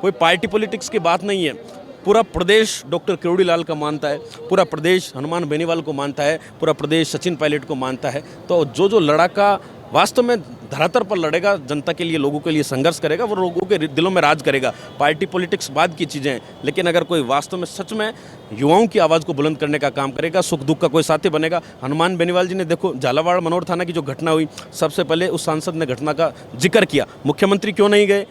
कोई party politics की बात नहीं है। पूरा प्रदेश डॉक्टर किरोड़ी लाल का मानता है, पूरा प्रदेश हनुमान बेनीवाल को मानता है, पूरा प्रदेश सचिन पायलट को मानता है। तो जो लड़ाका वास्तव में धरातल पर लड़ेगा, जनता के लिए, लोगों के लिए संघर्ष करेगा, वो लोगों के दिलों में राज करेगा। पार्टी पॉलिटिक्स बाद की चीज़ें हैं, लेकिन अगर कोई वास्तव में सच में युवाओं की आवाज़ को बुलंद करने का काम करेगा, सुख दुख का कोई साथी बनेगा। हनुमान बेनीवाल जी ने देखो झालावाड़ मनोहर थाना की जो घटना हुई, सबसे पहले उस सांसद ने घटना का जिक्र किया। मुख्यमंत्री क्यों नहीं गए?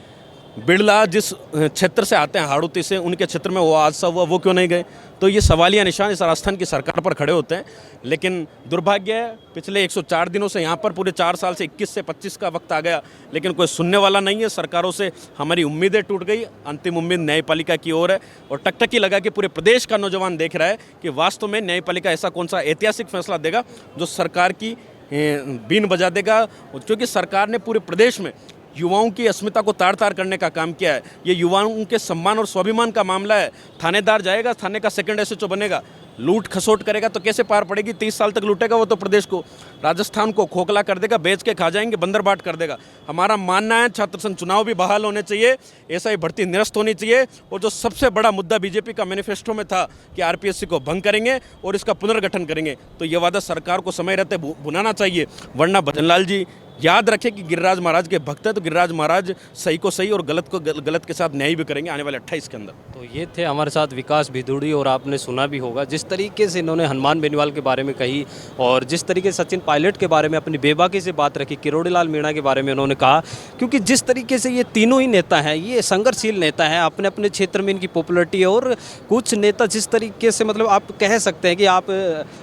बिरला जिस क्षेत्र से आते हैं, हाड़ौती से, उनके क्षेत्र में वो हादसा हुआ, वो क्यों नहीं गए? तो ये सवालिया निशान इस राजस्थान की सरकार पर खड़े होते हैं। लेकिन दुर्भाग्य है, पिछले 104 दिनों से यहाँ पर पूरे 4 साल से 21 से 25 का वक्त आ गया, लेकिन कोई सुनने वाला नहीं है। सरकारों से हमारी उम्मीदें टूट गई। अंतिम उम्मीद न्यायपालिका की ओर है और टकटकी लगा कि पूरे प्रदेश का नौजवान देख रहा है कि वास्तव में न्यायपालिका ऐसा कौन सा ऐतिहासिक फैसला देगा जो सरकार की बीन बजा देगा। क्योंकि सरकार ने पूरे प्रदेश में युवाओं की अस्मिता को तार तार करने का काम किया है। ये युवाओं के सम्मान और स्वाभिमान का मामला है। थानेदार जाएगा, थाने का सेकंड एसएचओ बनेगा, लूट खसोट करेगा तो कैसे पार पड़ेगी? 30 साल तक लूटेगा वो तो प्रदेश को, राजस्थान को खोखला कर देगा, बेच के खा जाएंगे, बंदरबाट कर देगा। हमारा मानना है छात्र संघ चुनाव भी बहाल होने चाहिए, एसआई भर्ती निरस्त होनी चाहिए। और जो सबसे बड़ा मुद्दा बीजेपी का मैनिफेस्टो में था कि आरपीएससी को भंग करेंगे और इसका पुनर्गठन करेंगे, तो ये वादा सरकार को समय रहते भुनाना चाहिए। वरना भजनलाल जी याद रखें कि गिरिराज महाराज के भक्त है, तो गिरिराज महाराज सही को सही और गलत को गलत के साथ न्याय भी करेंगे आने वाले 28 के अंदर। तो ये थे हमारे साथ विकास भिदुड़ी, और आपने सुना भी होगा जिस तरीके से इन्होंने हनुमान बेनीवाल के बारे में कही और जिस तरीके से सचिन पायलट के बारे में अपनी बेबाकी से बात रखी, किरोड़ी लाल मीणा के बारे में उन्होंने कहा। क्योंकि जिस तरीके से ये तीनों ही नेता हैं, ये संघर्षशील नेता हैं, अपने अपने क्षेत्र में इनकी पॉपुलरिटी है। और कुछ नेता जिस तरीके से मतलब आप कह सकते हैं कि आप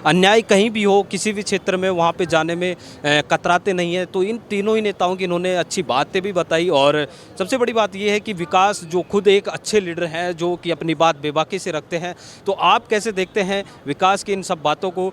अन्याय कहीं भी हो, किसी भी क्षेत्र में, वहाँ पर जाने में कतराते नहीं है। तो इन तीनों ही नेताओं की इन्होंने अच्छी बातें भी बताई। और सबसे बड़ी बात यह है कि विकास जो खुद एक अच्छे लीडर हैं, जो कि अपनी बात बेबाकी से रखते हैं। तो आप कैसे देखते हैं विकास की इन सब बातों को?